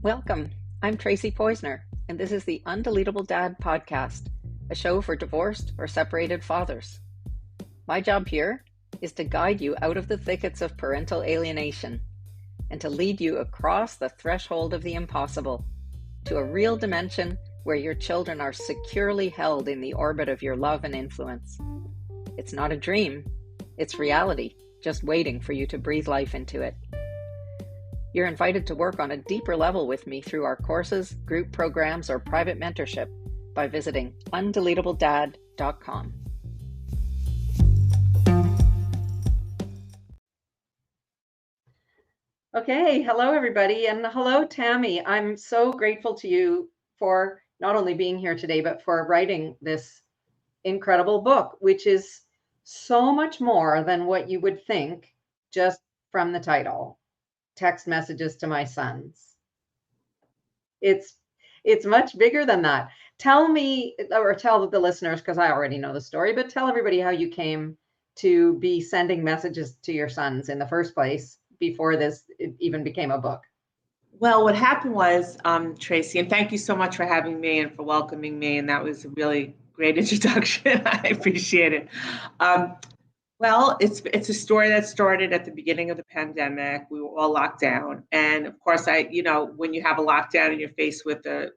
Welcome. I'm Tracy Poisner, and this is the Undeletable Dad podcast, a show for divorced or separated fathers. My job here is to guide you out of the thickets of parental alienation and to lead you across the threshold of the impossible to a real dimension where your children are securely held in the orbit of your love and influence. It's not a dream, it's reality, just waiting for you to breathe life into it. You're invited to work on a deeper level with me through our courses, group programs, or private mentorship by visiting undeletabledad.com. Okay, hello everybody, and hello Tammy. I'm so grateful to you for not only being here today, but for writing this incredible book, which is so much more than what you would think just from the title. Text messages to my sons. It's much bigger than that. Tell me, or tell the listeners, because I already know the story, but tell everybody how you came to be sending messages to your sons in the first place before this even became a book. Well, what happened was, Tracy, and thank you so much for having me and for welcoming me. And that was a really great introduction. I appreciate it. Well, it's a story that started at the beginning of the pandemic. We were all locked down. And of course, when you have a lockdown and you're faced with a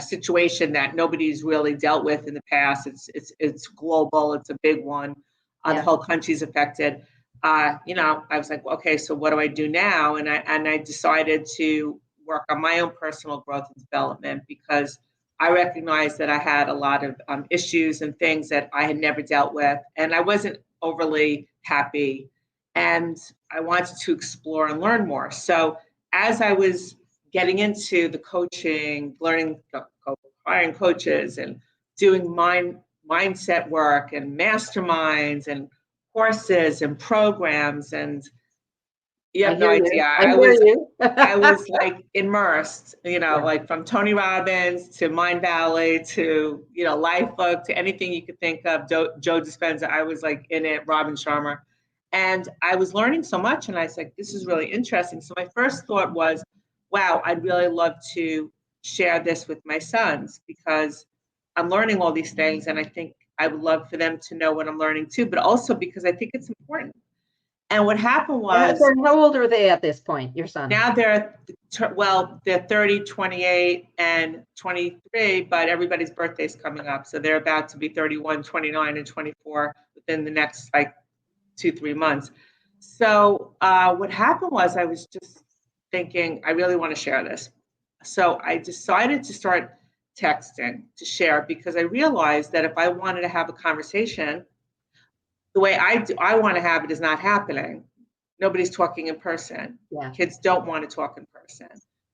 situation that nobody's really dealt with in the past, it's global, it's a big one. The whole country's affected. I was like, okay, so what do I do now? And I decided to work on my own personal growth and development because I recognized that I had a lot of issues and things that I had never dealt with, and I wasn't overly happy, and I wanted to explore and learn more. So as I was getting into the coaching, learning, hiring coaches and doing mindset work and masterminds and courses and programs, and you have no idea. I was like immersed, like from Tony Robbins to Mind Valley to, Life Book to anything you could think of, Joe Dispenza. I was like in it, Robin Sharma. And I was learning so much. And I was like, this is really interesting. So my first thought was, wow, I'd really love to share this with my sons because I'm learning all these things. And I think I would love for them to know what I'm learning too, but also because I think it's important. And what happened was... How old are they at this point, your son? Now they're 30, 28, and 23, but everybody's birthday's coming up. So they're about to be 31, 29, and 24 within the next 2-3 months. So what happened was I was just thinking, I really want to share this. So I decided to start texting to share because I realized that if I wanted to have a conversation, the way I want to have it is not happening. Nobody's talking in person. Yeah. Kids don't want to talk in person,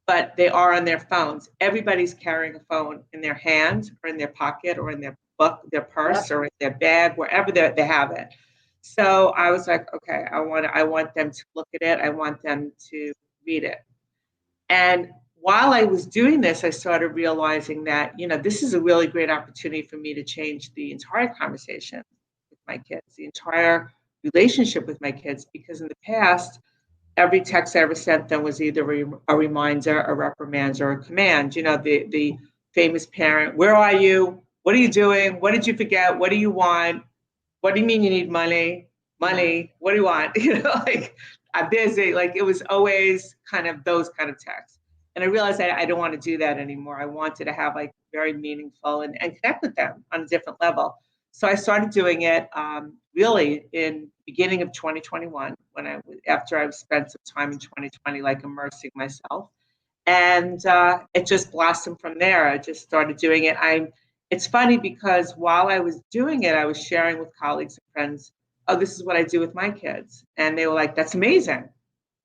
but they are on their phones. Everybody's carrying a phone in their hand or in their pocket or in their book, their purse, or in their bag, wherever they have it. So I was like, okay, I want them to look at it. I want them to read it. And while I was doing this, I started realizing that, this is a really great opportunity for me to change the entire conversation with my kids, the entire relationship with my kids, because in the past, every text I ever sent them was either a reminder, a reprimand, or a command. The famous parent, where are you? What are you doing? What did you forget? What do you want? What do you mean you need money? Money, what do you want? I'm busy. It was always kind of those kind of texts. And I realized I don't want to do that anymore. I wanted to have very meaningful and connect with them on a different level. So I started doing it really in beginning of 2021 after I spent some time in 2020 immersing myself, and it just blossomed from there. I just started doing it. It's funny because while I was doing it, I was sharing with colleagues and friends, oh, this is what I do with my kids, and they were like, that's amazing,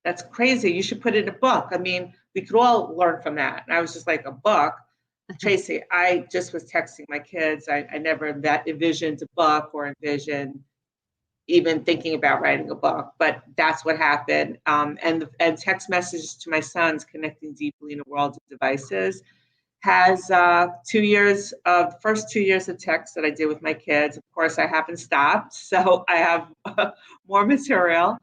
that's crazy, you should put it in a book. I mean, we could all learn from that. And I was just like, a book? Tracy, I just was texting my kids. I never envisioned a book or envisioned even thinking about writing a book, but that's what happened. And text messages to my sons, connecting deeply in a world of devices, has 2 years of first 2 years of text that I did with my kids. Of course, I haven't stopped, so I have more material.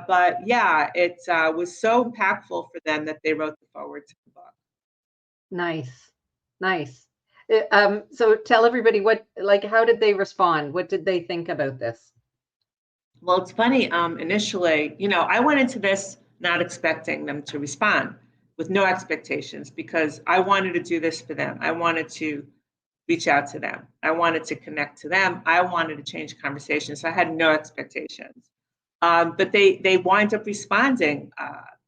But yeah, it was so impactful for them that they wrote the foreword to the book. Nice. Nice. So tell everybody how did they respond? What did they think about this? Well, it's funny. Initially, I went into this not expecting them to respond, with no expectations, because I wanted to do this for them. I wanted to reach out to them. I wanted to connect to them. I wanted to change conversations. So I had no expectations. But they wind up responding.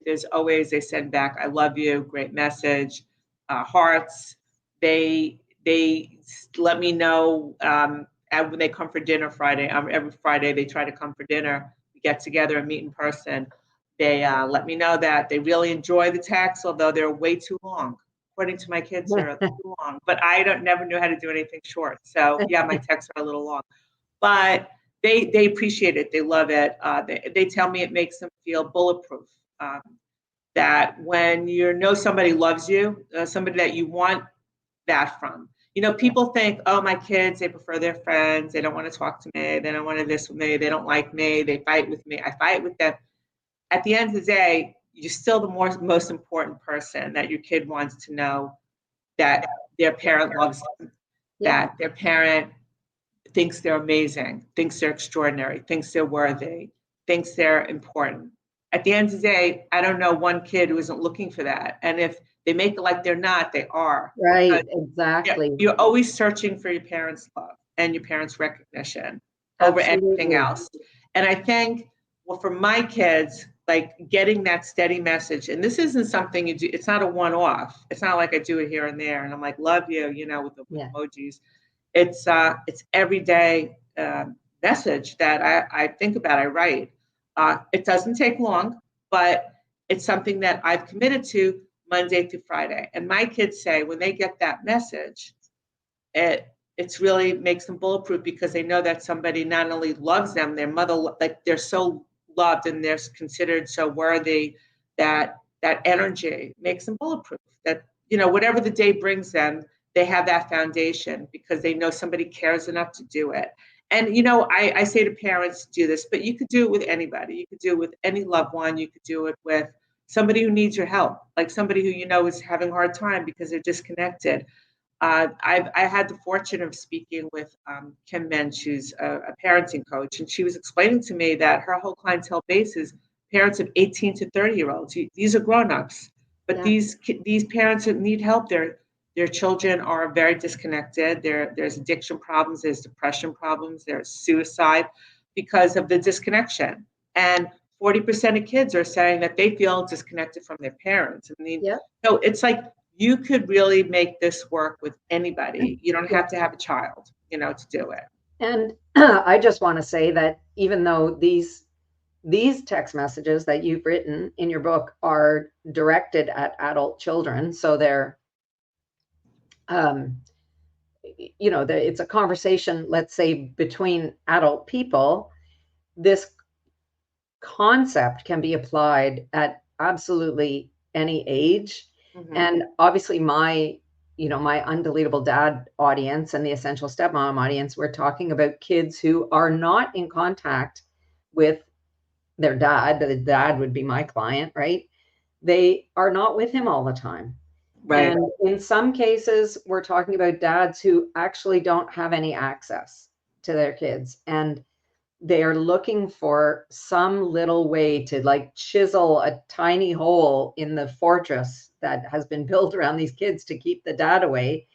There's always, they send back, "I love you," great message, hearts. They let me know, when they come for dinner Friday. Every Friday they try to come for dinner. We get together and meet in person. They let me know that they really enjoy the texts, although they're way too long. According to my kids, they're too long. But I never knew how to do anything short. So yeah, my texts are a little long. But they appreciate it. They love it. They tell me it makes them feel bulletproof. That when you know somebody loves you, somebody that you want that from. People think, oh, my kids, they prefer their friends. They don't want to talk to me. They don't want to this with me. They don't like me. They fight with me. I fight with them. At the end of the day, you're still the most important person, that your kid wants to know that their parent loves them, that their parent thinks they're amazing, thinks they're extraordinary, thinks they're worthy, thinks they're important. At the end of the day, I don't know one kid who isn't looking for that. And if they make it like they're not, they are. Right, exactly. You're always searching for your parents' love and your parents' recognition over anything else. And I think, well, for my kids, like getting that steady message, and this isn't something you do, it's not a one-off. It's not like I do it here and there and I'm like, love you, with the emojis. It's everyday message that I think about, I write. It doesn't take long, but it's something that I've committed to Monday through Friday. And my kids say when they get that message, it's really makes them bulletproof, because they know that somebody not only loves them, their mother, like they're so loved and they're considered so worthy, that energy makes them bulletproof. That, whatever the day brings them, they have that foundation because they know somebody cares enough to do it. And, I say to parents, do this, but you could do it with anybody. You could do it with any loved one. You could do it with somebody who needs your help, like somebody who is having a hard time because they're disconnected. I had the fortune of speaking with Kim Mensch, who's a parenting coach, and she was explaining to me that her whole clientele base is parents of 18 to 30-year-olds. These are grown-ups, but these parents that need help, their children are very disconnected. There's addiction problems, there's depression problems, there's suicide because of the disconnection. And 40% of kids are saying that they feel disconnected from their parents. I mean, so it's like, you could really make this work with anybody. You don't have to have a child, to do it. And I just want to say that even though these text messages that you've written in your book are directed at adult children, so they're, it's a conversation, let's say, between adult people, this concept can be applied at absolutely any age. And obviously my undeletable dad audience and the essential stepmom audience, we're talking about kids who are not in contact with their dad. The dad would be my client, right? They are not with him all the time. Right. And in some cases, we're talking about dads who actually don't have any access to their kids. And they are looking for some little way to like chisel a tiny hole in the fortress that has been built around these kids to keep the dad away.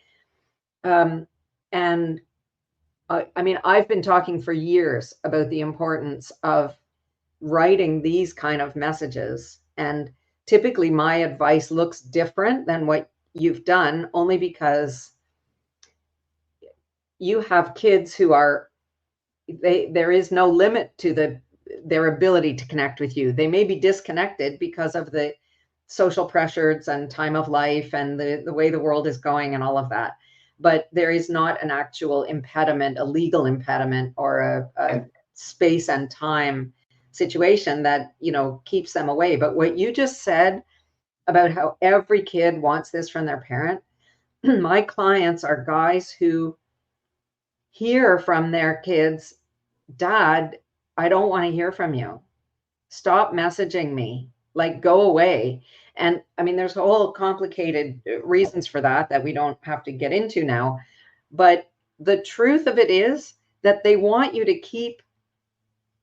And I mean, I've been talking for years about the importance of writing these kind of messages. And typically my advice looks different than what you've done, only because you have kids who are, there is no limit to their ability to connect with you. They may be disconnected because of the social pressures and time of life and the way the world is going and all of that. But there is not an actual impediment, a legal impediment, or a space and time situation that, keeps them away. But what you just said about how every kid wants this from their parent, my clients are guys who hear from their kids, Dad, I don't want to hear from you. stop messaging me, like go away. And I mean, there's whole complicated reasons for that we don't have to get into now. But the truth of it is that they want you to keep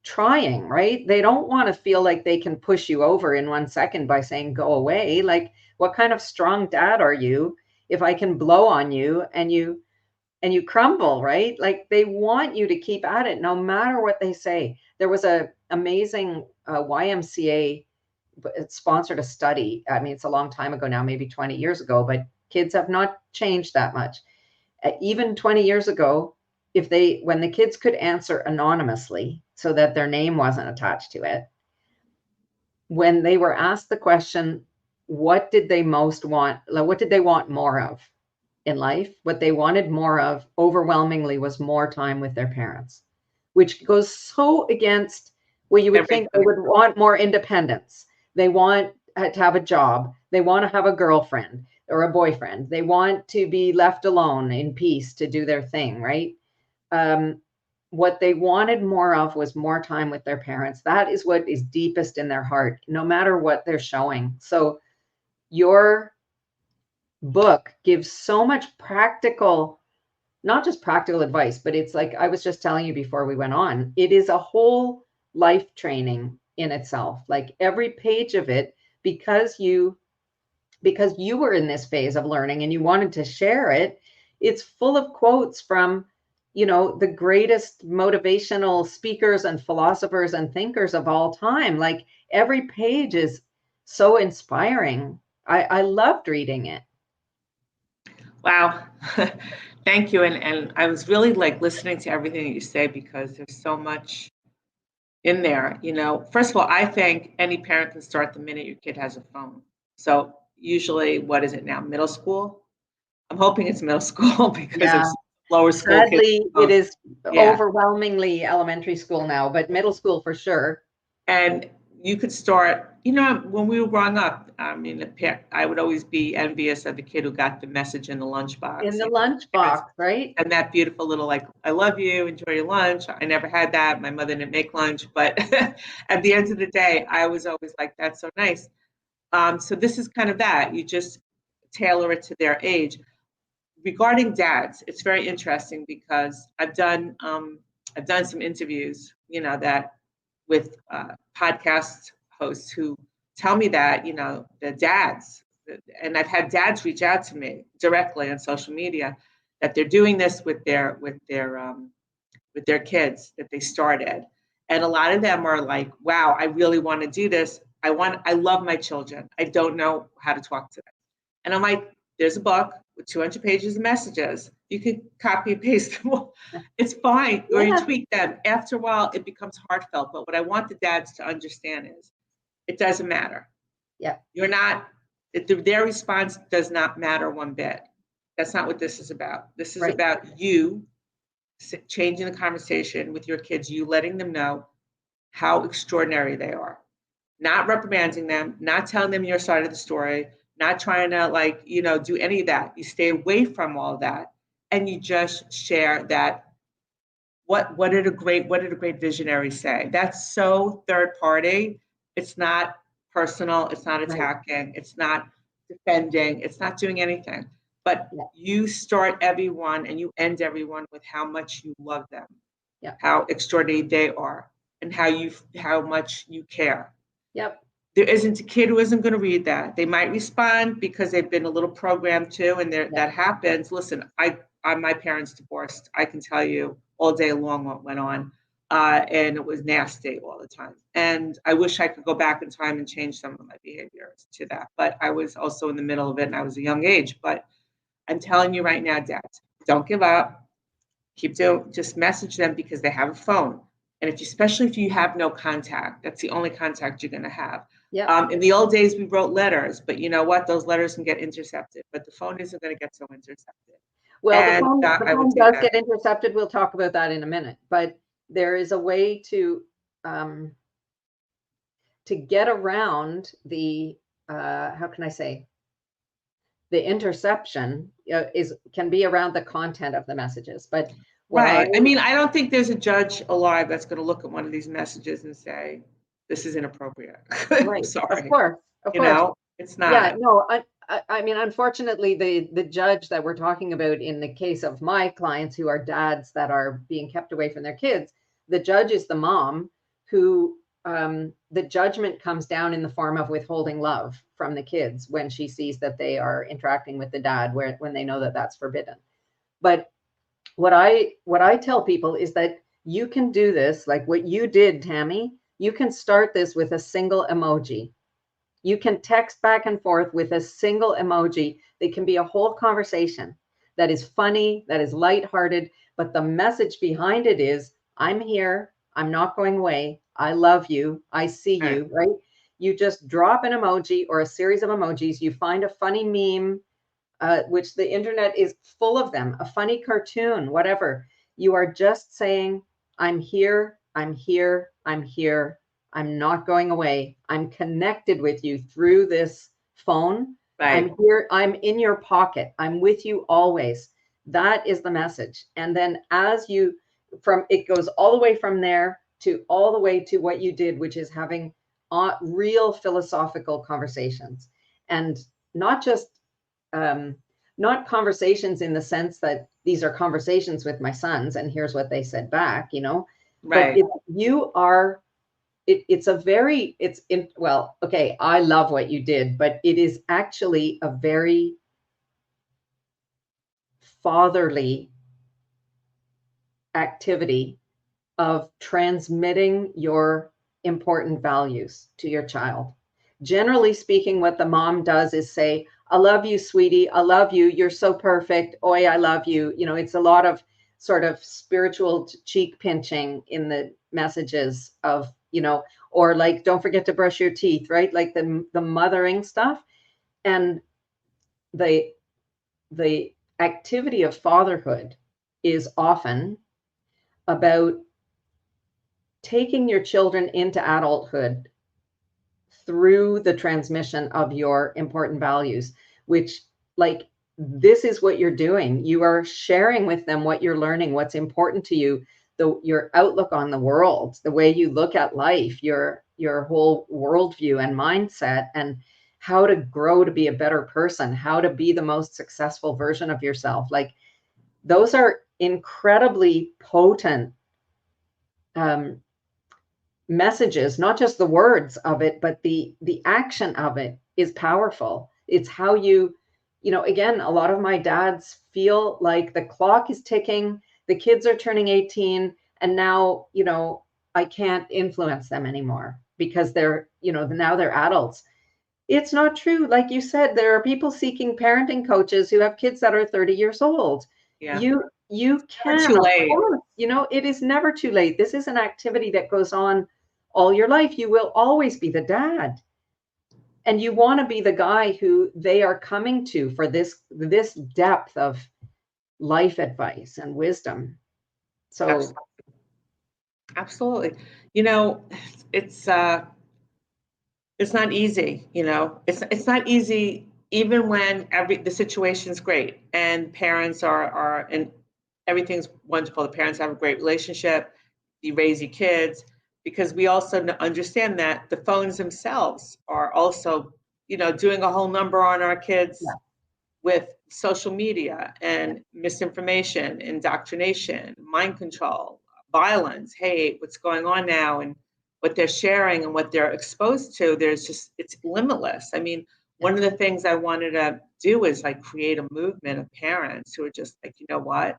trying, right? They don't want to feel like they can push you over in 1 second by saying, go away. Like, what kind of strong dad are you if I can blow on you and you crumble, right? Like, they want you to keep at it no matter what they say. There was a amazing YMCA, it sponsored a study. I mean, it's a long time ago now, maybe 20 years ago, but kids have not changed that much. Even 20 years ago, when the kids could answer anonymously so that their name wasn't attached to it, when they were asked the question, what did they most want? Like, what did they want more of in life? What they wanted more of overwhelmingly was more time with their parents, which goes so against what you would think. They would want more independence. They want to have a job. They want to have a girlfriend or a boyfriend. They want to be left alone in peace to do their thing, right? What they wanted more of was more time with their parents. That is what is deepest in their heart, no matter what they're showing. So your book gives so much practical, not just practical advice, but it's like I was just telling you before we went on, it is a whole life training in itself. Like every page of it, because you were in this phase of learning and you wanted to share it, it's full of quotes from, the greatest motivational speakers and philosophers and thinkers of all time. Like every page is so inspiring. I loved reading it. Wow. Thank you. And I was really like listening to everything that you say, because there's so much in there. First of all, I think any parent can start the minute your kid has a phone. So usually, what is it now? Middle school? I'm hoping it's middle school because of lower school kids. Sadly, it is overwhelmingly elementary school now, but middle school for sure. And you could start, when we were growing up, I mean, I would always be envious of the kid who got the message in the lunchbox. In the lunchbox, right? And that beautiful little, like, I love you, enjoy your lunch. I never had that. My mother didn't make lunch. But at the end of the day, I was always like, that's so nice. So this is kind of that. You just tailor it to their age. Regarding dads, it's very interesting because I've done some interviews, that with podcast hosts who tell me that, the dads, and I've had dads reach out to me directly on social media that they're doing this with their kids that they started. And a lot of them are like, wow, I really want to do this. I love my children. I don't know how to talk to them. And I'm like, there's a book with 200 pages of messages. You can copy and paste them. It's fine. Or you tweak them. After a while, it becomes heartfelt. But what I want the dads to understand is it doesn't matter. Yeah. You're not, their response does not matter one bit. That's not what this is about. This is about you changing the conversation with your kids, you letting them know how extraordinary they are. Not reprimanding them, not telling them your side of the story, not trying to do any of that. You stay away from all of that, and you just share that. What did a great visionary say? That's so third party. It's not personal. It's not attacking. It's not defending. It's not doing anything. But you start everyone and you end everyone with how much you love them, how extraordinary they are, and how much you care. Yep. There isn't a kid who isn't going to read that. They might respond because they've been a little programmed too, and that happens. Listen, my parents divorced. I can tell you all day long what went on, and it was nasty all the time. And I wish I could go back in time and change some of my behaviors to that. But I was also in the middle of it, and I was a young age. But I'm telling you right now, dads, don't give up. Just message them because they have a phone. And especially if you have no contact, that's the only contact you're going to have. Yeah. In the old days, we wrote letters, but you know what? Those letters can get intercepted, but the phone isn't going to get so intercepted. Well, the phone does get intercepted. We'll talk about that in a minute. But there is a way to get around the how can I say? The interception can be around the content of the messages, but I mean, I don't think there's a judge alive that's going to look at one of these messages and say, this is inappropriate. Right. Sorry. Of course. Of You course. know, it's not. Yeah, no, I mean, unfortunately, the judge that we're talking about in the case of my clients who are dads that are being kept away from their kids, the judge is the mom who the judgment comes down in the form of withholding love from the kids when she sees that they are interacting with the dad when they know that that's forbidden. But what I tell people is that you can do this, like what you did, Tammy. You can start this with a single emoji. You can text back and forth with a single emoji. They can be a whole conversation that is funny, that is lighthearted, but the message behind it is, I'm here, I'm not going away, I love you, I see you, right? You just drop an emoji or a series of emojis, you find a funny meme, which the internet is full of them, a funny cartoon, whatever. You are just saying, I'm here, I'm here, I'm here. I'm not going away. I'm connected with you through this phone. Right. I'm here. I'm in your pocket. I'm with you always. That is the message. And then it goes all the way from there to all the way to what you did, which is having real philosophical conversations, and not just not conversations in the sense that these are conversations with my sons and here's what they said back, Right. But if you are, well, okay, I love what you did, but it is actually a very fatherly activity of transmitting your important values to your child. Generally speaking, what the mom does is say, I love you, sweetie. I love you. You're so perfect. Oi, I love you. It's a lot of sort of spiritual cheek pinching in the messages of, or like, don't forget to brush your teeth, right? Like the mothering stuff. And the activity of fatherhood is often about taking your children into adulthood through the transmission of your important values, which, like, this is what you're doing. You are sharing with them what you're learning, what's important to you, your outlook on the world, the way you look at life, your whole worldview and mindset, and how to grow to be a better person, how to be the most successful version of yourself. Like, those are incredibly potent messages, not just the words of it, but the action of it is powerful. It's how again, a lot of my dads feel like the clock is ticking, the kids are turning 18, and now, I can't influence them anymore because now they're adults. It's not true. Like you said, there are people seeking parenting coaches who have kids that are 30 years old. Yeah. You can, too late. of course, it is never too late. This is an activity that goes on all your life. You will always be the dad. And you want to be the guy who they are coming to for this depth of life advice and wisdom. So absolutely. It's not easy, it's not easy even when the situation's great and parents are and everything's wonderful. The parents have a great relationship, you raise your kids, because we also understand that the phones themselves are also, doing a whole number on our kids. Yeah. With social media and misinformation, indoctrination, mind control, violence, hate, what's going on now, and what they're sharing and what they're exposed to, it's limitless. I mean, one of the things I wanted to do is like create a movement of parents who are just like, you know what?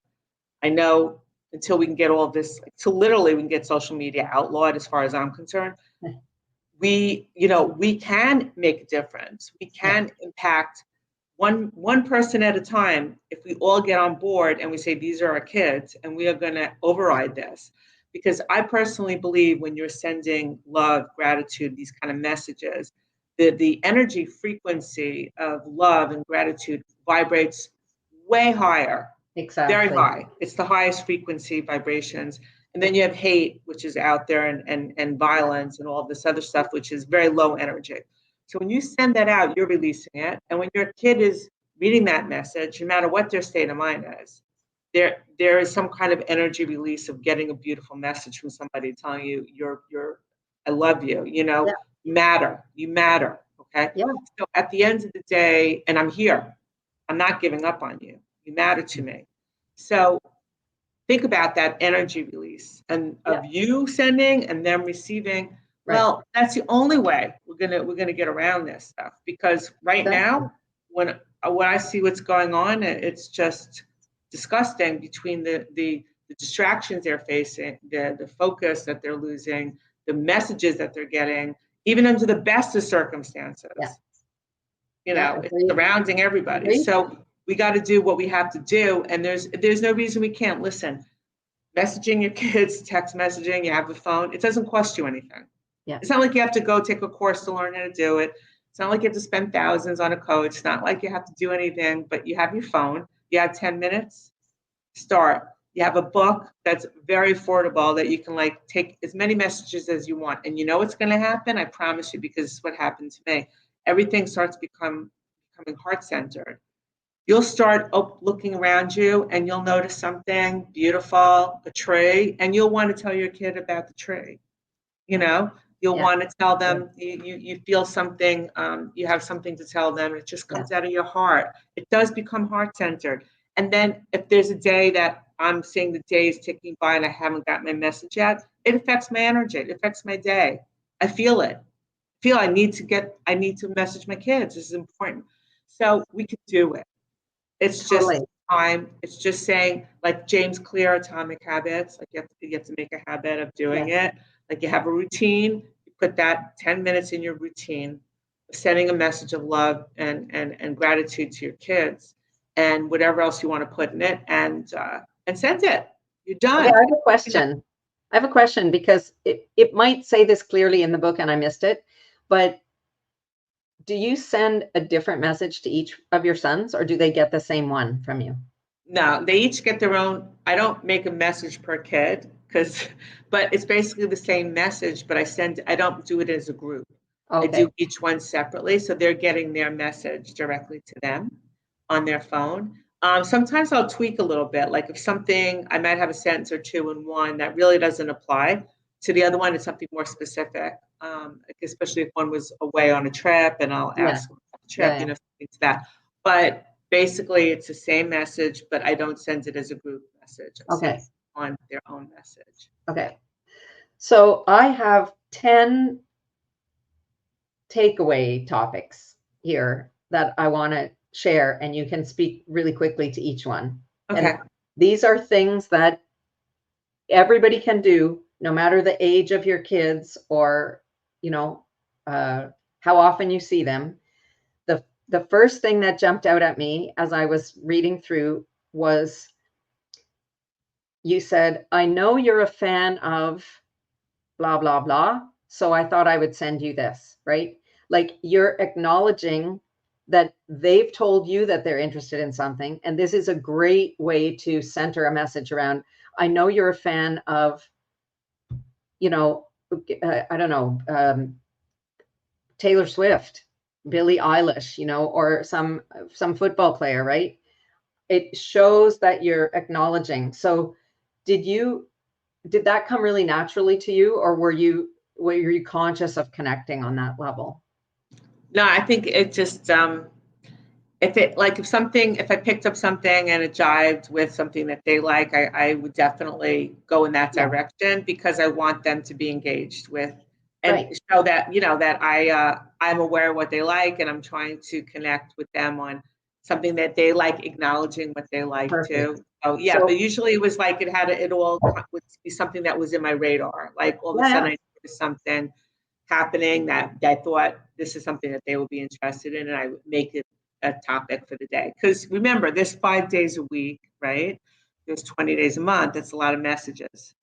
I know until we can get all this, till literally we can get social media outlawed, as far as I'm concerned, we can make a difference. We can impact one person at a time. If we all get on board and we say, these are our kids and we are going to override this. Because I personally believe when you're sending love, gratitude, these kind of messages, the energy frequency of love and gratitude vibrates way higher. Exactly. Very high. It's the highest frequency vibrations. And then you have hate, which is out there, and violence and all this other stuff, which is very low energy. So when you send that out, you're releasing it. And when your kid is reading that message, no matter what their state of mind is, there is some kind of energy release of getting a beautiful message from somebody telling you you're I love you, you Yeah. matter, you matter. Okay. Yeah. So at the end of the day, and I'm here, I'm not giving up on you. You matter to me. So think about that energy release and Yeah. of you sending and them receiving. Right. Well, that's the only way we're gonna get around this stuff, because right Exactly. now, when I see what's going on, it's just disgusting between the distractions they're facing, the focus that they're losing, the messages that they're getting, even under the best of circumstances. Yeah. It's Agreed. surrounding everybody. Agreed. So we got to do what we have to do, and there's no reason we can't listen. Messaging your kids, text messaging, you have a phone, it doesn't cost you anything. Yeah. It's not like you have to go take a course to learn how to do it. It's not like you have to spend thousands on a coach. It's not like you have to do anything, but you have your phone. You have 10 minutes, start. You have a book that's very affordable that you can take as many messages as you want. And you know what's going to happen? I promise you, because it's what happened to me. Everything starts becoming heart-centered. You'll start looking around you and you'll notice something beautiful, a tree, and you'll want to tell your kid about the tree. You'll want to tell them, you feel something, you have something to tell them. It just comes out of your heart. It does become heart-centered. And then if there's a day that I'm seeing the days ticking by and I haven't got my message yet, it affects my energy. It affects my day. I feel it. I need to message my kids. This is important. So we can do it. It's just Totally. time. It's just saying, like James Clear, Atomic Habits, like you have to make a habit of doing it. Like you have a routine, you put that 10 minutes in your routine, sending a message of love and gratitude to your kids, and whatever else you want to put in it, and send it. You're done. Okay, I have a question. Because it might say this clearly in the book and I missed it, but do you send a different message to each of your sons, or do they get the same one from you? No, they each get their own. I don't make a message per kid but it's basically the same message, but I don't do it as a group. I Okay. do each one separately. So they're getting their message directly to them on their phone. Sometimes I'll tweak a little bit. Like if I might have a sentence or two in one that really doesn't apply to the other one. It's something more specific, especially if one was away on a trip, and I'll ask them about the trip, something to that. But basically, it's the same message, but I don't send it as a group message. I send it on their own message. Okay. So I have 10 takeaway topics here that I want to share, and you can speak really quickly to each one. Okay. And these are things that everybody can do, no matter the age of your kids or, how often you see them. The first thing that jumped out at me as I was reading through was, you said, I know you're a fan of blah, blah, blah, so I thought I would send you this, right? Like you're acknowledging that they've told you that they're interested in something. And this is a great way to center a message around, I know you're a fan of, I don't know, Taylor Swift, Billie Eilish, or some football player, right? It shows that you're acknowledging. So did that come really naturally to you, or were you conscious of connecting on that level? No, I think it just if I picked up something and it jived with something that they like, I would definitely go in that direction, because I want them to be engaged with and show that, that I'm aware of what they like, and I'm trying to connect with them on something that they like, acknowledging what they like too. So but usually it was like it all would be something that was in my radar. Like all of a sudden I noticed something happening that I thought this is something that they would be interested in, and I would make it a topic for the day. Because remember, there's 5 days a week, right? There's 20 days a month. That's a lot of messages.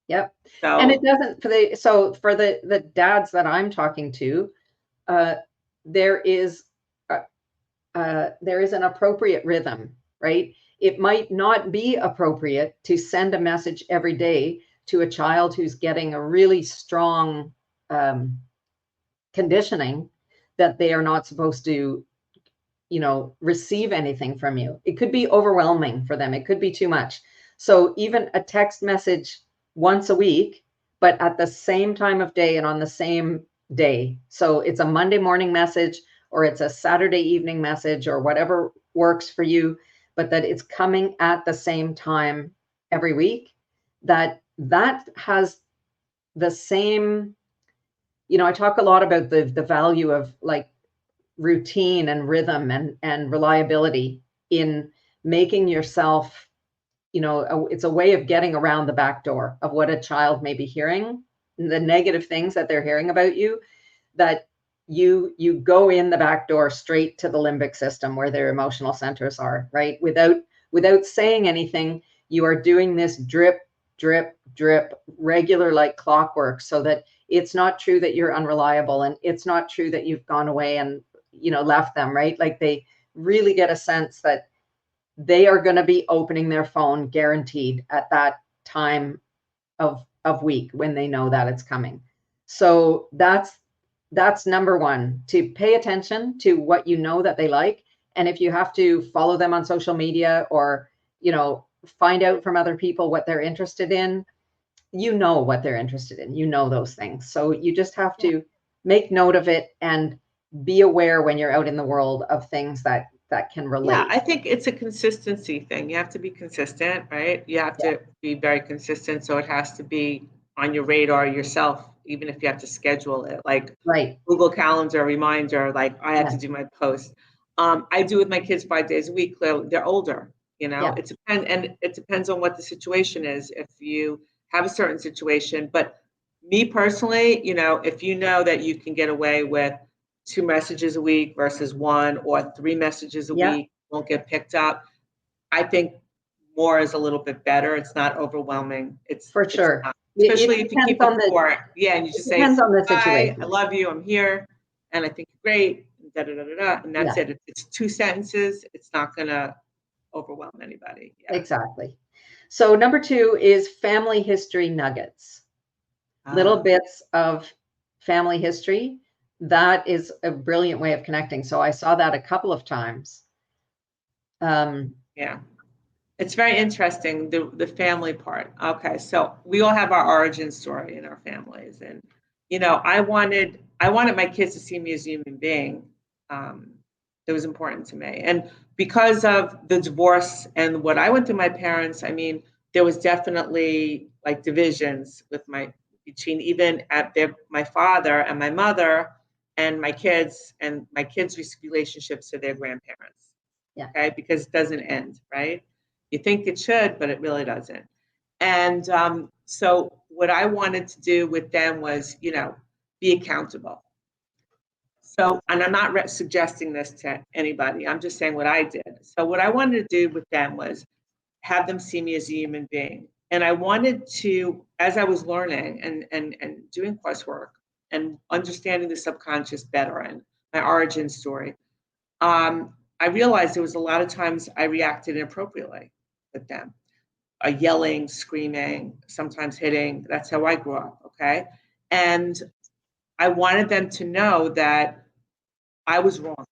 Yep. So, and it doesn't for the dads that I'm talking to, there is an appropriate rhythm, right? It might not be appropriate to send a message every day to a child who's getting a really strong conditioning that they are not supposed to, receive anything from you. It could be overwhelming for them. It could be too much. So even a text message once a week, but at the same time of day and on the same day. So it's a Monday morning message, or it's a Saturday evening message, or whatever works for you, but that it's coming at the same time every week. That has the same, I talk a lot about the value of like routine and rhythm and reliability in making yourself, it's a way of getting around the back door of what a child may be hearing, the negative things that they're hearing about you, that you go in the back door straight to the limbic system where their emotional centers are, right? Without saying anything, you are doing this drip, drip, drip, regular like clockwork, so that it's not true that you're unreliable, and it's not true that you've gone away and left them, right? Like they really get a sense that they are going to be opening their phone guaranteed at that time of week when they know that it's coming. So that's number one, to pay attention to what that they like. And if you have to follow them on social media, or find out from other people what they're interested in, what they're interested in, those things. So you just have to make note of it and be aware when you're out in the world of things that can relate. Yeah, I think it's a consistency thing. You have to be consistent, right? You have to be very consistent. So it has to be on your radar yourself, even if you have to schedule it, like Google Calendar reminder, like I have to do my post. I do with my kids 5 days a week. Clearly, they're older, it depends on what the situation is. If you have a certain situation, but me personally, if you know that you can get away with 2 messages a week versus 1 or 3 messages a week won't get picked up, I think more is a little bit better. It's not overwhelming. It's for sure. Especially if you keep it short. Yeah, and you just say, hi, I love you, I'm here, and I think you're great, and that's it. It's 2 sentences. It's not going to overwhelm anybody. Yeah. Exactly. So number 2 is family history nuggets. Little bits of family history. That is a brilliant way of connecting. So I saw that a couple of times. Yeah. It's very interesting, the family part. Okay, so we all have our origin story in our families, and I wanted my kids to see me as a human being. It was important to me, and because of the divorce and what I went through, my parents. I mean, there was definitely like divisions between even my father and my mother, and my kids relationships to their grandparents. Yeah. Okay, because it doesn't end, right? You think it should, but it really doesn't. And so what I wanted to do with them was, be accountable. So, and I'm not suggesting this to anybody. I'm just saying what I did. So what I wanted to do with them was have them see me as a human being. And I wanted to, as I was learning and doing coursework and understanding the subconscious better and my origin story, I realized there was a lot of times I reacted inappropriately with them, yelling, screaming, sometimes hitting. That's how I grew up, okay? And I wanted them to know that I was wrong,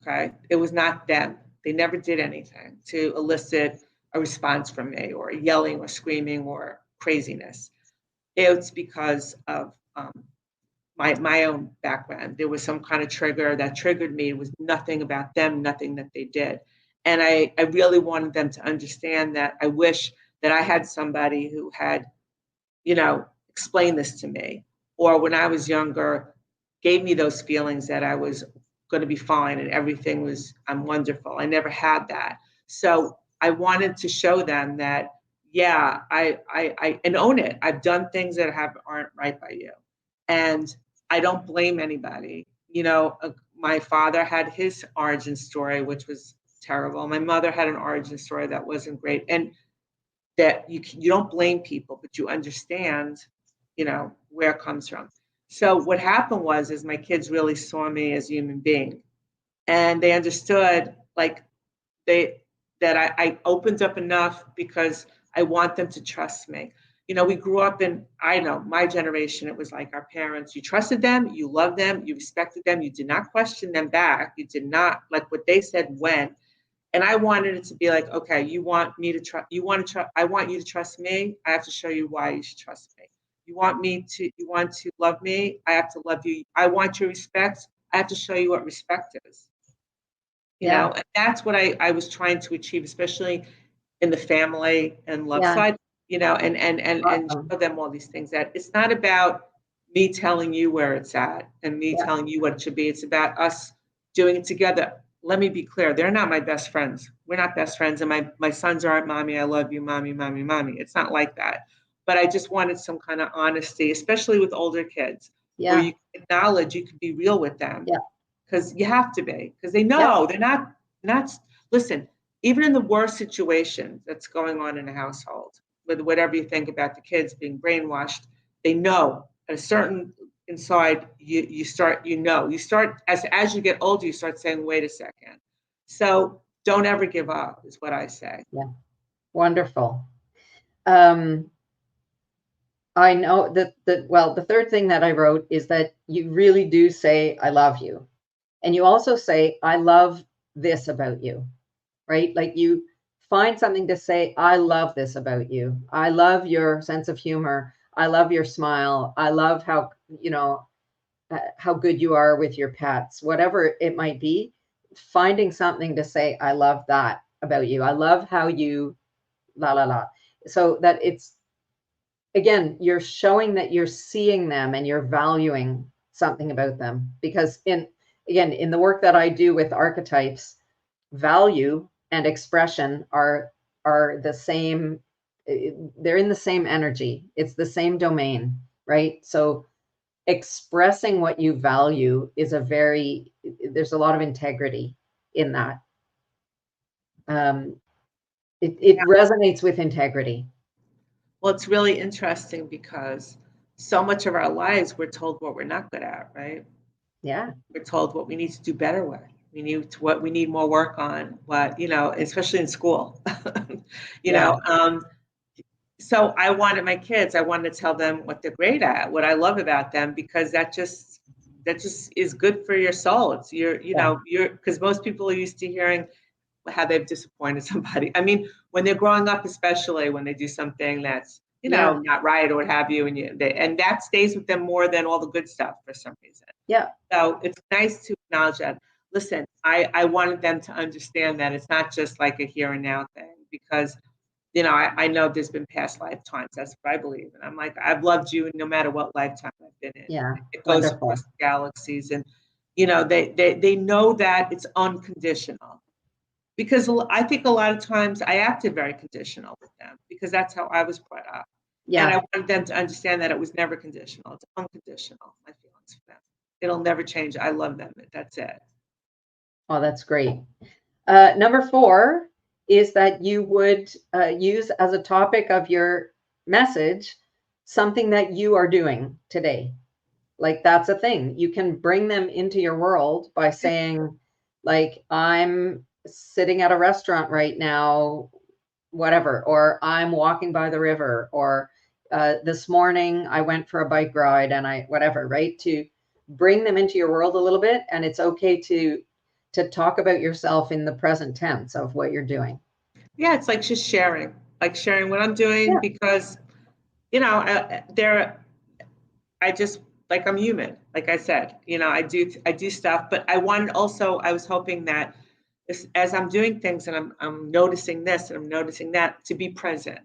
okay? It was not them. They never did anything to elicit a response from me, or yelling or screaming or craziness. It's because of my own background. There was some kind of trigger that triggered me. It was nothing about them, nothing that they did. And I really wanted them to understand that. I wish that I had somebody who had, explained this to me, or when I was younger, gave me those feelings that I was going to be fine and I'm wonderful. I never had that. So I wanted to show them that, yeah, I and own it. I've done things that aren't right by you. And I don't blame anybody. My father had his origin story, which was terrible. My mother had an origin story that wasn't great. And that you don't blame people, but you understand, where it comes from. So what happened is my kids really saw me as a human being, and they understood that I opened up enough because I want them to trust me. We grew up my generation, it was like our parents, you trusted them, you loved them, you respected them, you did not question them back. You did not, like what they said went. And I wanted it to be like, okay, I want you to trust me. I have to show you why you should trust me. You want to love me, I have to love you. I want your respect, I have to show you what respect is. Yeah. And that's what I was trying to achieve, especially in the family and love Yeah. side, and Awesome. show them all these things, that it's not about me telling you where it's at and me Yeah. telling you what it should be. It's about us doing it together. Let me be clear. They're not my best friends. We're not best friends. And my sons aren't, mommy, I love you, mommy, mommy, mommy. It's not like that. But I just wanted some kind of honesty, especially with older kids, where Yeah. you can acknowledge, you can be real with them, Yeah. because you have to be, because they Yeah. know they're not listen, even in the worst situation that's going on in a household, with whatever you think about the kids being brainwashed, they know at a certain inside, you start, as you get older, you start saying, wait a second. So don't ever give up, is what I say. Yeah. Wonderful. Um, I know well, the third thing that I wrote is that you really do say, I love you. And you also say, I love this about you, right? Like you find something to say, I love this about you. I love your sense of humor. I love your smile. I love how good you are with your pets, whatever it might be, finding something to say, I love that about you. I love how you la la la. So that it's, again, you're showing that you're seeing them and you're valuing something about them. Because in the work that I do with archetypes, value and expression are the same. They're in the same energy. It's the same domain, right? So expressing what you value is there's a lot of integrity in that. um, it resonates with integrity. Well, it's really interesting because so much of our lives we're told what we're not good at, right? Yeah. We're told what we need to do better with. What we need more work on. What especially in school. you Yeah. know, um, so I wanted my kids. I wanted to tell them what they're great at, what I love about them, because that just is good for your soul. It's Yeah. you're because most people are used to hearing how they've disappointed somebody. I mean, when they're growing up, especially when they do something that's Yeah. not right or what have you, and that stays with them more than all the good stuff for some reason. Yeah. So it's nice to acknowledge that. Listen, I wanted them to understand that it's not just like a here and now thing, because I know there's been past lifetimes. That's what I believe. And I'm like, I've loved you no matter what lifetime I've been in. Yeah. It goes across Wonderful. the galaxies. And, they know that it's unconditional, because I think a lot of times I acted very conditional with them because that's how I was brought up. And I Yeah. wanted them to understand that it was never conditional. It's unconditional, my feelings for them. It'll never change. I love them. That's it. Oh, that's great. Number 4 is that you would use as a topic of your message something that you are doing today. Like that's a thing. You can bring them into your world by saying, like, I'm sitting at a restaurant right now, whatever, or I'm walking by the river, or this morning I went for a bike ride and whatever, right? To bring them into your world a little bit. And it's okay to talk about yourself in the present tense of what you're doing. Yeah, it's like sharing what I'm doing, Yeah. because, there, I just, like, I'm human. Like I said, I do stuff, but I was hoping that as I'm doing things and I'm noticing this and I'm noticing that, to be present.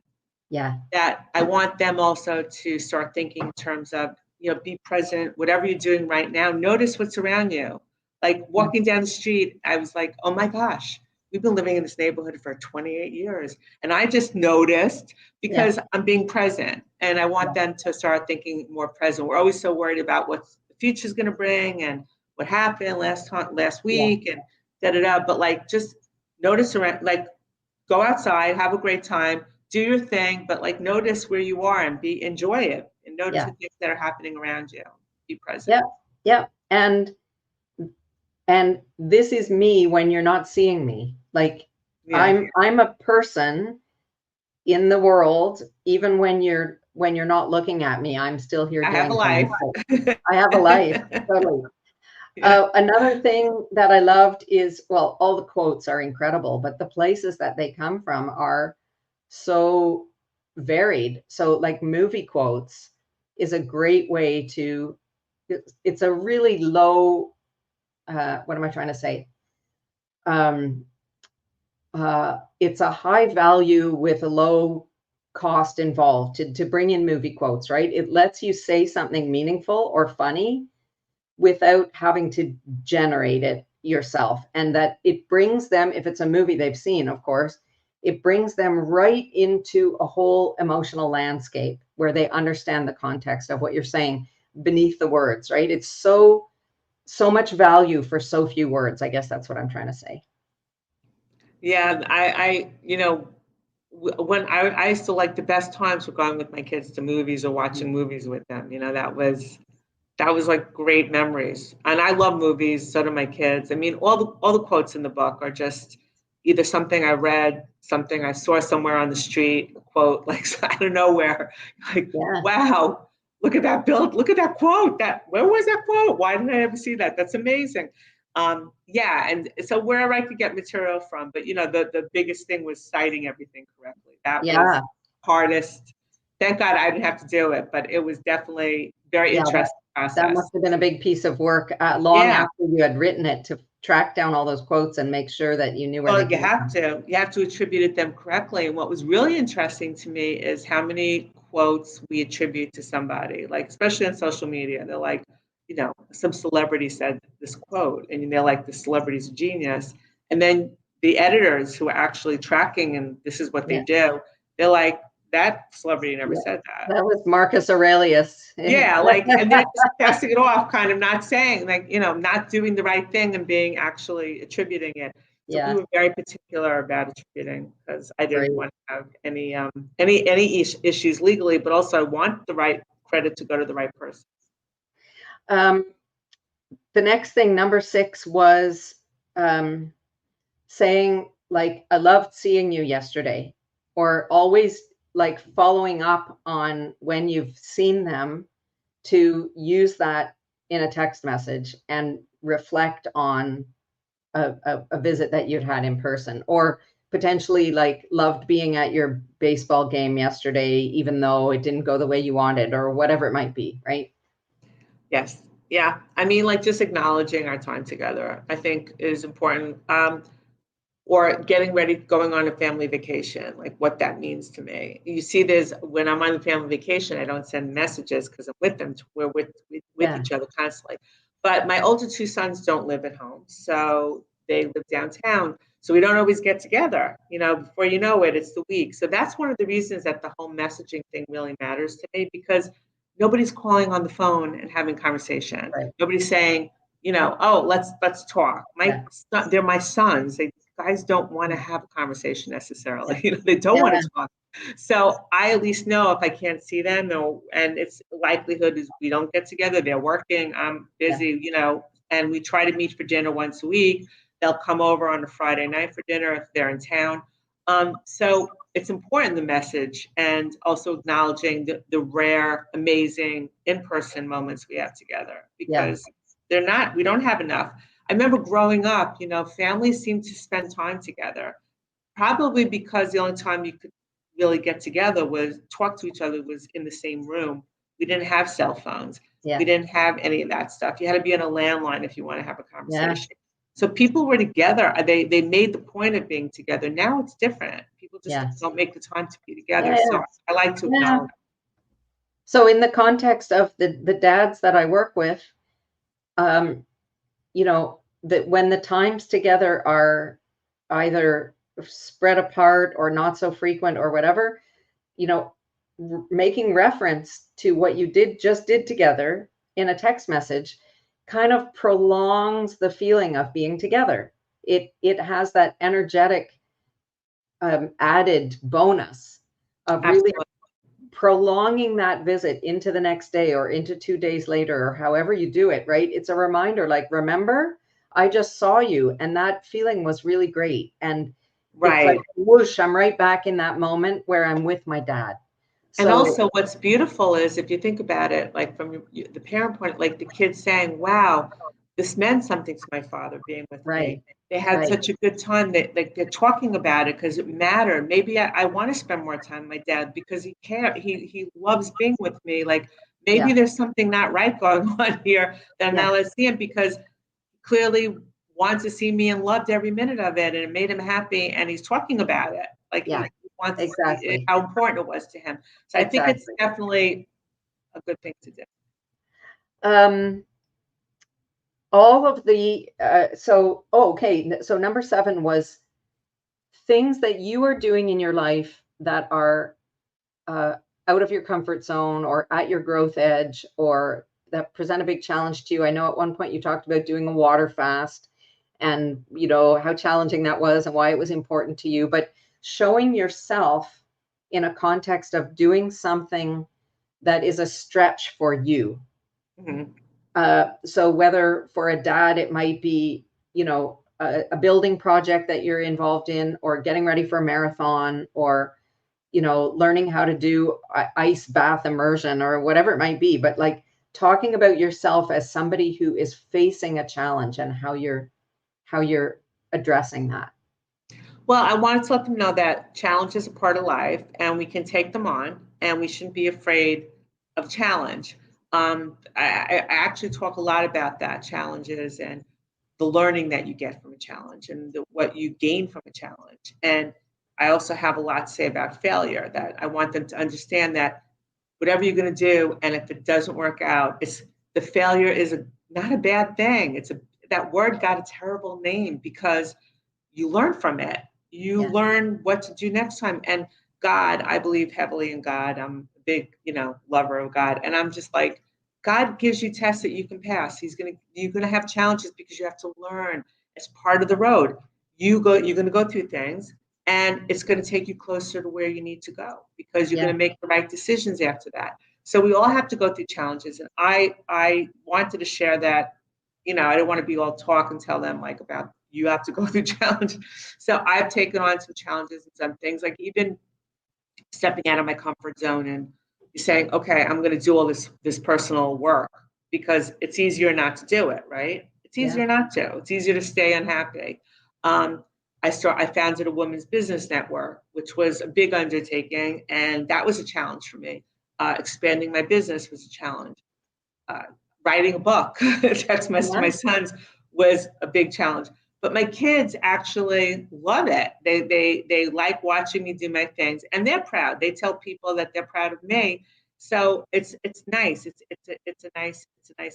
Yeah. That I want them also to start thinking in terms of, be present, whatever you're doing right now, notice what's around you. Like Yeah. walking down the street, I was like, oh my gosh, we've been living in this neighborhood for 28 years. And I just noticed, Yeah. because I'm being present, and I want Yeah. them to start thinking more present. We're always so worried about what the future's going to bring and what happened last Yeah. week and da da da. But like, just notice around, like, go outside, have a great time, do your thing, but like notice where you are and enjoy it, and notice Yeah. the things that are happening around you. Be present. Yeah. Yeah. And this is me when you're not seeing me. Like Yeah. I'm a person in the world, even when you're not looking at me, I'm still here I have a doing life. things. So I have a life. Totally. Yeah. Another thing that I loved is, well, all the quotes are incredible, but the places that they come from are so varied. So like movie quotes, is a great way to, it's a really low, what am I trying to say? It's a high value with a low cost involved to bring in movie quotes, right? It lets you say something meaningful or funny without having to generate it yourself. And that it brings them, if it's a movie they've seen, of course, it brings them right into a whole emotional landscape where they understand the context of what you're saying beneath the words, right? It's so much value for so few words. I guess that's what I'm trying to say. Yeah, I you know, when I used to like the best times were going with my kids to movies or watching movies with them. You know, that was like great memories. And I love movies, so do my kids. I mean, all the quotes in the book are just either something I read, something I saw somewhere on the street, a quote like out of nowhere. Like, Yeah. wow, look at that build, look at that quote. That where was that quote? Why didn't I ever see that? That's amazing. Yeah, and so wherever I could get material from, but you know, the biggest thing was citing everything correctly. That was Yeah. hardest. Thank God I didn't have to do it, but it was definitely very Yeah, interesting that process. must have been a big piece of work long Yeah. after you had written it to track down all those quotes and make sure that you knew where they Well, came from. you have to attribute them correctly. And what was really interesting to me is how many quotes we attribute to somebody, like especially on social media. They're like, you know, some celebrity said this quote, and they're like, the celebrity's a genius. And then the editors who are actually tracking, and this is what they Yeah. do, they're like, that celebrity never Yeah. said that. That was Marcus Aurelius. Yeah, like, and they're just passing it off, kind of not saying, like, you know, not doing the right thing and being actually attributing it. So we Yeah, were very particular about attributing because I great. didn't want to have any issues legally, but also I want the right credit to go to the right person. The next thing, number 6, was saying like, I loved seeing you yesterday, or always like following up on when you've seen them, to use that in a text message and reflect on a visit that you'd had in person, or potentially like, loved being at your baseball game yesterday, even though it didn't go the way you wanted, or whatever it might be, right? Yes. Yeah. I mean, like just acknowledging our time together, I think is important. Or getting ready, going on a family vacation, like what that means to me. You see, when I'm on a family vacation, I don't send messages because I'm with them. We're with Yeah. each other constantly. But my older 2 sons don't live at home, so they live downtown. So we don't always get together. You know, before you know it, it's the week. So that's one of the reasons that the whole messaging thing really matters to me, because nobody's calling on the phone and having conversation. Right. Nobody's saying, you know, oh, let's talk. They're my sons. Guys don't want to have a conversation necessarily. You know, they don't want to talk. So I at least know if I can't see them, and it's likelihood is we don't get together. They're working. I'm busy. You know, and we try to meet for dinner once a week. They'll come over on a Friday night for dinner if they're in town. So it's important, the message, and also acknowledging the rare, amazing in-person moments we have together, because we don't have enough. I remember growing up, you know, families seemed to spend time together, probably because the only time you could really get together was talk to each other was in the same room. We didn't have cell phones. Yeah. We didn't have any of that stuff. You had to be on a landline if you want to have a conversation. Yeah. So people were together. They made the point of being together. Now it's different. People just don't make the time to be together. So I like to acknowledge. So in the context of the dads that I work with, you know, that when the times together are either spread apart or not so frequent or whatever, you know, making reference to what you just did together in a text message kind of prolongs the feeling of being together. It has that energetic added bonus of really prolonging that visit into the next day or into 2 days later, or however you do it, right? It's a reminder, like, remember, I just saw you and that feeling was really great. And it's like, whoosh, I'm right back in that moment where I'm with my dad. And also what's beautiful is, if you think about it, like from the parent point, like the kids saying, wow, this meant something to my father being with me. They had such a good time. They're talking about it because it mattered. Maybe I want to spend more time with my dad because he loves being with me. Like maybe there's something not right going on here that I'm not allowed to see him, because clearly wants to see me and loved every minute of it, and it made him happy, and he's talking about it. Like he wants to see how important it was to him. So I think it's definitely a good thing to do. All of the, so number 7 was things that you are doing in your life that are out of your comfort zone or at your growth edge, or that present a big challenge to you. I know at one point you talked about doing a water fast, and you know how challenging that was and why it was important to you, but showing yourself in a context of doing something that is a stretch for you. Mm-hmm. So whether for a dad, it might be, you know, a building project that you're involved in, or getting ready for a marathon, or, you know, learning how to do ice bath immersion, or whatever it might be. But like talking about yourself as somebody who is facing a challenge and how you're addressing that. Well, I wanted to let them know that challenges are part of life, and we can take them on, and we shouldn't be afraid of challenge. I actually talk a lot about that, challenges and the learning that you get from a challenge, and what you gain from a challenge. And I also have a lot to say about failure, that I want them to understand that whatever you're going to do, and if it doesn't work out, the failure is not a bad thing. That word got a terrible name because you learn from it. You learn what to do next time. And God, I believe heavily in God. I'm a big, lover of God. And I'm just like, God gives you tests that you can pass. You're gonna have challenges because you have to learn. It's part of the road. You're gonna go through things, and it's gonna take you closer to where you need to go, because you're gonna make the right decisions after that. So we all have to go through challenges. And I wanted to share that. I don't want to be all talk and tell them like about you have to go through challenge. So I've taken on some challenges and some things, like even stepping out of my comfort zone and saying, okay, I'm going to do all this personal work, because it's easier not to do it, right? It's easier not to. It's easier to stay unhappy. I founded a women's business network, which was a big undertaking, and that was a challenge for me. Expanding my business was a challenge. Writing a book, text message to my sons, was a big challenge. But my kids actually love it. They like watching me do my things, and they're proud. They tell people that they're proud of me. So it's nice. It's a nice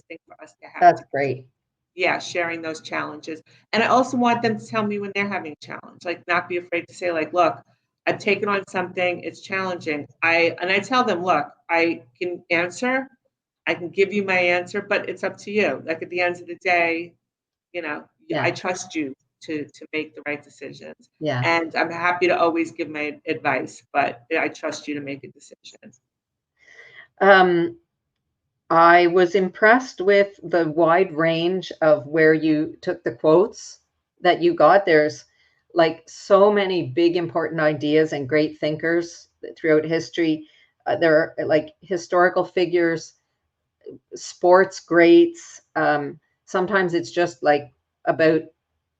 thing for us to have. That's great. Yeah, sharing those challenges. And I also want them to tell me when they're having a challenge, like not be afraid to say, like, look, I've taken on something, it's challenging. I tell them, look, I can give you my answer, but it's up to you. Like at the end of the day, I trust you to make the right decisions. Yeah. And I'm happy to always give my advice, but I trust you to make a decision. I was impressed with the wide range of where you took the quotes that you got. There's like so many big important ideas and great thinkers throughout history. There are like historical figures, sports greats. Sometimes it's just like about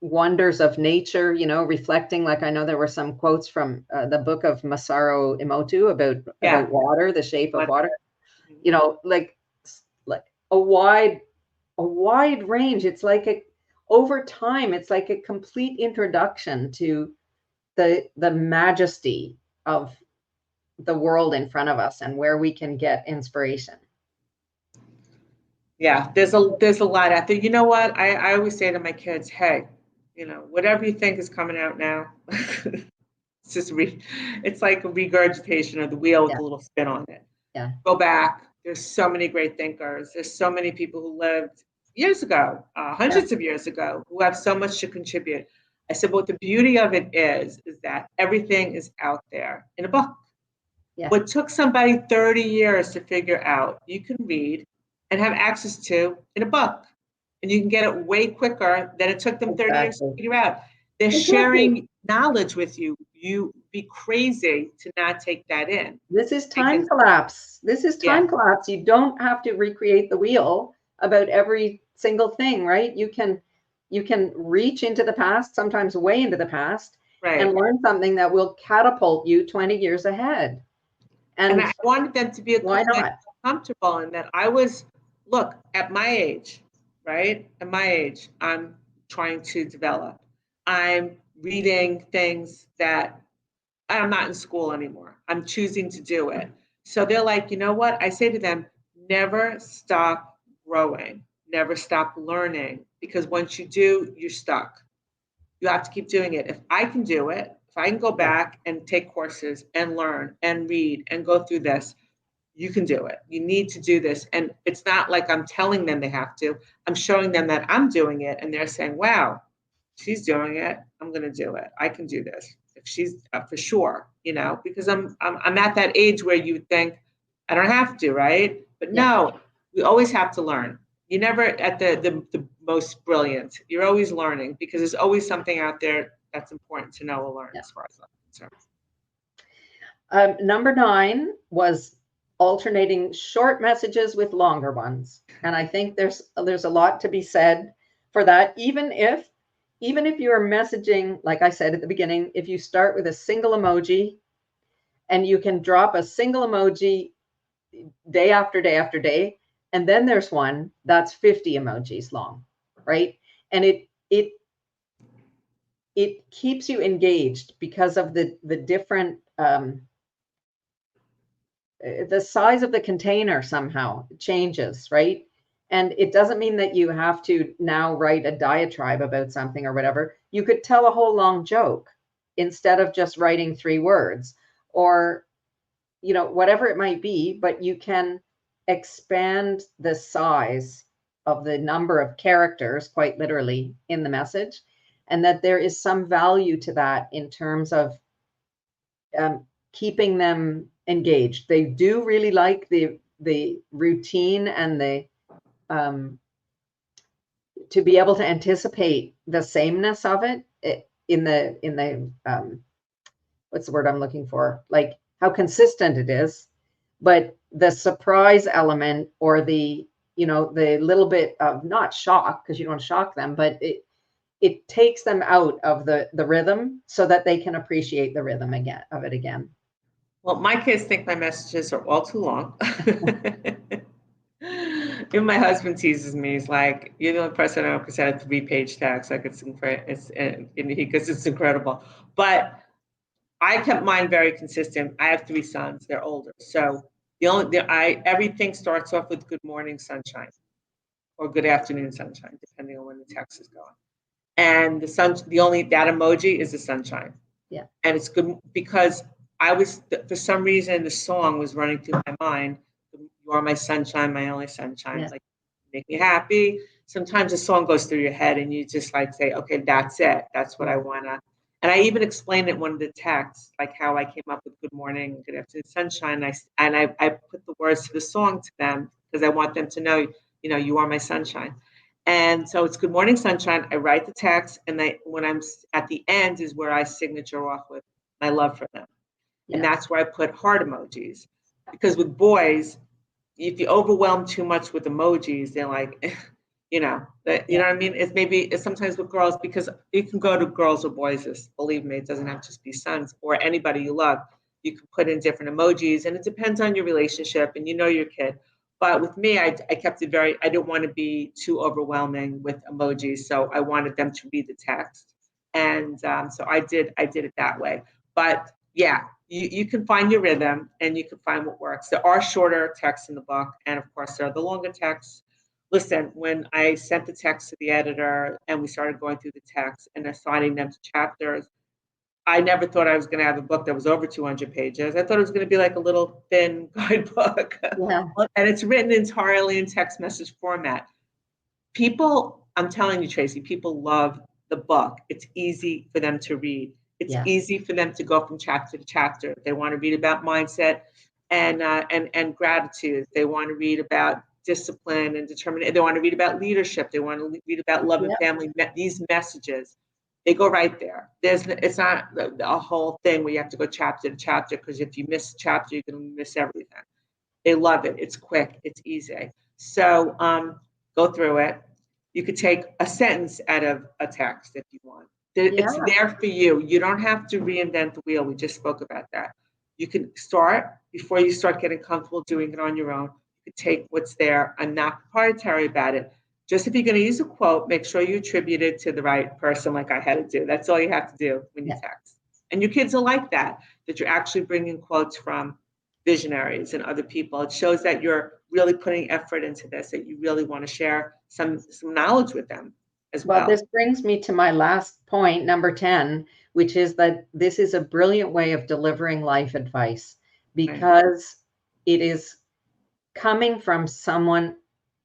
wonders of nature, reflecting. Like I know there were some quotes from the book of Masaru Emoto about water, the shape of water. Like a wide range. It's like over time, it's like a complete introduction to the majesty of the world in front of us and where we can get inspiration. Yeah, there's a lot out there. You know what? I always say to my kids, hey, whatever you think is coming out now, it's just it's like a regurgitation of the wheel with a little spin on it. Yeah. Go back. There's so many great thinkers. There's so many people who lived years ago, hundreds of years ago, who have so much to contribute. I said, what the beauty of it is that everything is out there in a book. Yeah. What took somebody 30 years to figure out, you can read and have access to in a book. And you can get it way quicker than it took them 30 years to figure out. They're sharing knowledge with you. You'd be crazy to not take that in. This is time collapse. Collapse. You don't have to recreate the wheel about every single thing, right? You can reach into the past, sometimes way into the past, and learn something that will catapult you 20 years ahead. And I wanted them to be why not? comfortable in that I was, look, at my age, right? At my age, I'm trying to develop. I'm reading things that I'm not in school anymore. I'm choosing to do it. So they're like, you know what? I say to them, never stop growing, never stop learning, because once you do, you're stuck. You have to keep doing it. If I can do it, if I can go Yeah. back and take courses and learn and read and go through this, you can do it. You need to do this. And it's not like I'm telling them they have to. I'm showing them that I'm doing it. And they're saying, wow, she's doing it. I'm going to do it. I can do this. If she's for sure, because I'm at that age where you think I don't have to, right? But Yeah. no, we always have to learn. You're never at the most brilliant. You're always learning because there's always something out there that's important to know or learn as far as I'm concerned. Number 9 was alternating short messages with longer ones. And I think there's a lot to be said for that. Even if you're messaging, like I said at the beginning, if you start with a single emoji and you can drop a single emoji day after day after day, and then there's one that's 50 emojis long, right? And it keeps you engaged because of the different the size of the container somehow changes, right? And it doesn't mean that you have to now write a diatribe about something or whatever. You could tell a whole long joke instead of just writing 3 words, or whatever it might be, but you can expand the size of the number of characters, quite literally, in the message, and that there is some value to that in terms of keeping them engaged. They do really like the routine and the to be able to anticipate the sameness of it in the what's the word I'm looking for? Like how consistent it is, but the surprise element or the the little bit of not shock, because you don't shock them, but it takes them out of the rhythm so that they can appreciate the rhythm again. Well, my kids think my messages are all too long. Even my husband teases me. He's like, "You're the only person I know who said a 3-page text. Like it's incredible. Because it's incredible." But I kept mine very consistent. I have 3 sons. They're older, so everything starts off with "Good morning, sunshine," or "Good afternoon, sunshine," depending on when the text is going. And that emoji is the sunshine. Yeah. And it's good because for some reason, the song was running through my mind. You are my sunshine, my only sunshine. Yeah. Like, make me happy. Sometimes the song goes through your head and you just like say, okay, that's it. That's what I want to. And I even explained it in one of the texts, like how I came up with "Good morning, good afternoon, sunshine." I put the words to the song to them because I want them to know, you are my sunshine. And so it's "Good morning, sunshine." I write the text, and when I'm at the end is where I signature off with my love for them. Yeah. And that's where I put heart emojis. Because with boys, if you overwhelm too much with emojis, they're like, you know what I mean? It's sometimes with girls, because you can go to girls or boys, believe me, it doesn't have to just be sons or anybody you love. You can put in different emojis, and it depends on your relationship and your kid. But with me, I kept it I didn't want to be too overwhelming with emojis, so I wanted them to read the text. And so I did it that way. But yeah, you can find your rhythm and you can find what works. There are shorter texts in the book, and of course there are the longer texts. Listen, when I sent the text to the editor and we started going through the text and assigning them to chapters, I never thought I was going to have a book that was over 200 pages. I thought it was going to be like a little thin guidebook. Yeah. And it's written entirely in text message format. People, I'm telling you, Tracy, people love the book. It's easy for them to read. It's easy for them to go from chapter to chapter. They want to read about mindset and gratitude. They want to read about discipline and determination. They want to read about leadership. They want to read about love and family. These messages, they go right there. It's not a whole thing where you have to go chapter to chapter, because if you miss a chapter, you're going to miss everything. They love it. It's quick. It's easy. So go through it. You could take a sentence out of a text if you want. It's there for you. You don't have to reinvent the wheel. We just spoke about that. You can start before you start getting comfortable doing it on your own. You could take what's there and not proprietary about it. Just if you're going to use a quote, make sure you attribute it to the right person, like I had to do. That's all you have to do when you text. And your kids will like that you're actually bringing quotes from visionaries and other people. It shows that you're really putting effort into this, that you really want to share some knowledge with them as well. Well, this brings me to my last point, number 10, which is that this is a brilliant way of delivering life advice because it is coming from someone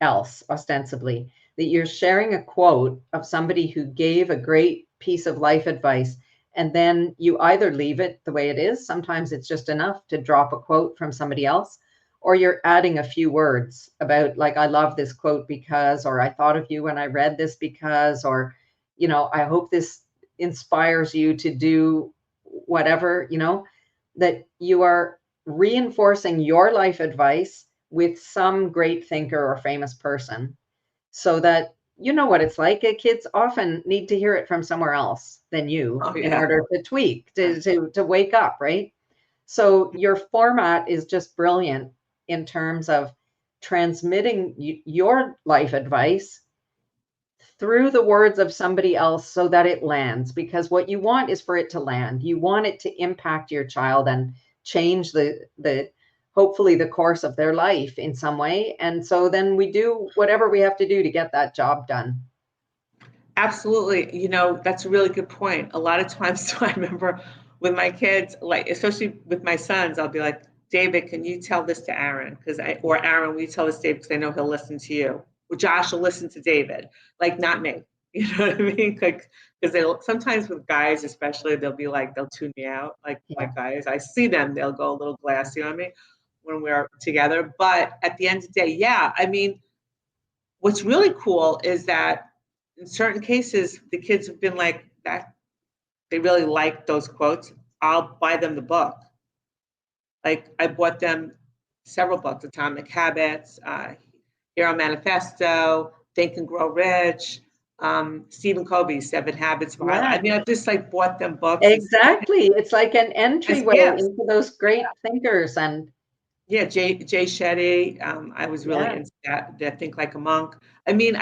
else, ostensibly, that you're sharing a quote of somebody who gave a great piece of life advice, and then you either leave it the way it is, sometimes it's just enough to drop a quote from somebody else, or you're adding a few words about, like, I love this quote because, or I thought of you when I read this because, or, you know, I hope this inspires you to do whatever, you know, that you are reinforcing your life advice with some great thinker or famous person, so that, you know what it's like. Kids often need to hear it from somewhere else than you in order to tweak, to wake up, right? So your format is just brilliant in terms of transmitting your life advice through the words of somebody else so that it lands, because what you want is for it to land. You want it to impact your child and change the hopefully the course of their life in some way. And so then we do whatever we have to do to get that job done. Absolutely. You know, that's a really good point. A lot of times I remember with my kids, like, especially with my sons, I'll be like, David, can you tell this to Aaron? Or Aaron, will you tell this to David? Because I know he'll listen to you. Or Josh will listen to David, like, not me. You know what I mean? Like, because sometimes with guys, especially, they'll be like, they'll tune me out. Like my guys, I see them, they'll go a little glassy on me when we're together. But at the end of the day, I mean, what's really cool is that in certain cases, the kids have been like that. They really like those quotes. I'll buy them the book. Like, I bought them several books: Atomic Habits, Hero Manifesto, Think and Grow Rich, Stephen Covey's 7 Habits. I mean, I just like bought them books. Exactly. It's like an entryway into those great thinkers. And Jay Shetty. I was really into that Think Like a Monk. I mean,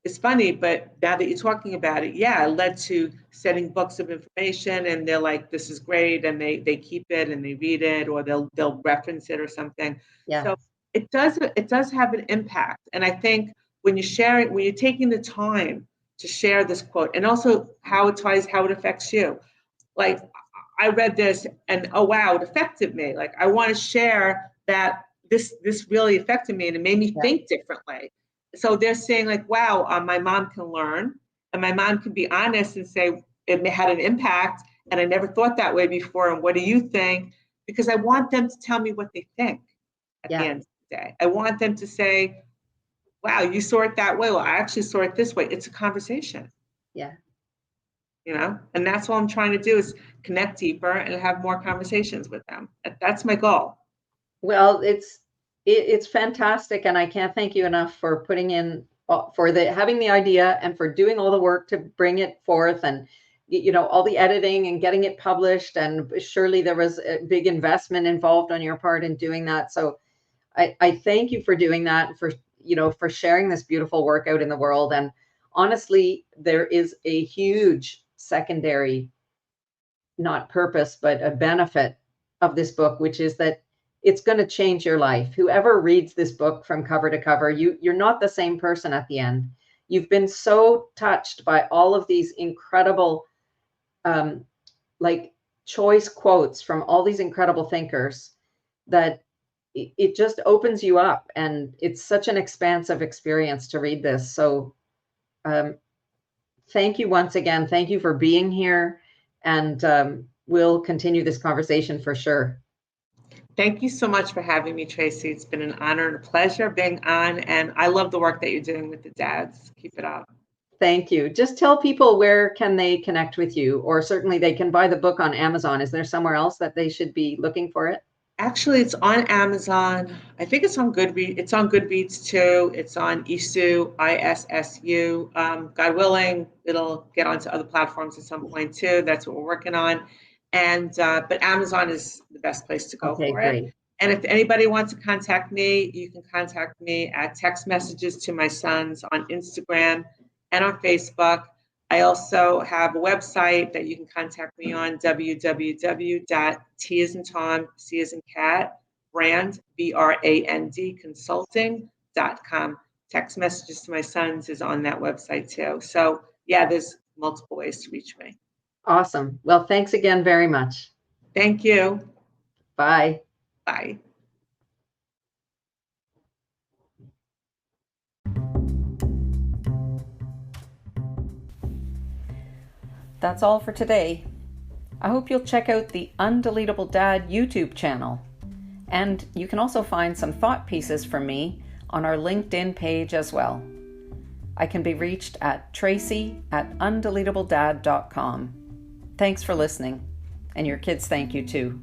it's funny, but now that you're talking about it, it led to setting books of information, and they're like, this is great, and they keep it and they read it, or they'll reference it or something. So it does have an impact. And I think when you share it, when you're taking the time to share this quote, and also how it affects you. Like, I read this and, oh wow, it affected me. Like, I want to share that this really affected me, and it made me think differently. So they're saying, like, wow, my mom can learn, and my mom can be honest and say it had an impact, and I never thought that way before. And what do you think? Because I want them to tell me what they think at the end of the day. I want them to say, wow, you saw it that way. Well, I actually saw it this way. It's a conversation. Yeah. You know, and that's what I'm trying to do, is connect deeper and have more conversations with them. That's my goal. Well, it's fantastic, and I can't thank you enough for putting in having the idea and for doing all the work to bring it forth, and, you know, all the editing and getting it published. And surely there was a big investment involved on your part in doing that. So I thank you for doing that, for, you know, for sharing this beautiful work out in the world. And honestly, there is a huge secondary, not purpose, but a benefit of this book, which is that it's going to change your life. Whoever reads this book from cover to cover, you're not the same person at the end. You've been so touched by all of these incredible, like, choice quotes from all these incredible thinkers, that it just opens you up, and it's such an expansive experience to read this. So thank you once again. Thank you for being here, and we'll continue this conversation for sure. Thank you so much for having me, Tracy. It's been an honor and a pleasure being on, and I love the work that you're doing with the dads. Keep it up. Thank you. Just tell people, where can they connect with you? Or certainly they can buy the book on Amazon. Is there somewhere else that they should be looking for it? Actually, it's on Amazon. I think it's on Goodreads. It's on Goodreads too. It's on ISU, ISSU. God willing, it'll get onto other platforms at some point too. That's what we're working on. And but Amazon is the best place to go for great. it. And if anybody wants to contact me, you can contact me at text messages to my sons on Instagram and on Facebook. I also have a website that you can contact me on, www.T as in Tom, C as in cat, brand, BRAND, consulting.com. Text messages to my sons is on that website too. So yeah, there's multiple ways to reach me. Awesome. Well, thanks again very much. Thank you. Bye. Bye. That's all for today. I hope you'll check out the Undeletable Dad YouTube channel. And you can also find some thought pieces from me on our LinkedIn page as well. I can be reached at tracy@undeletabledad.com. Thanks for listening, and your kids thank you too.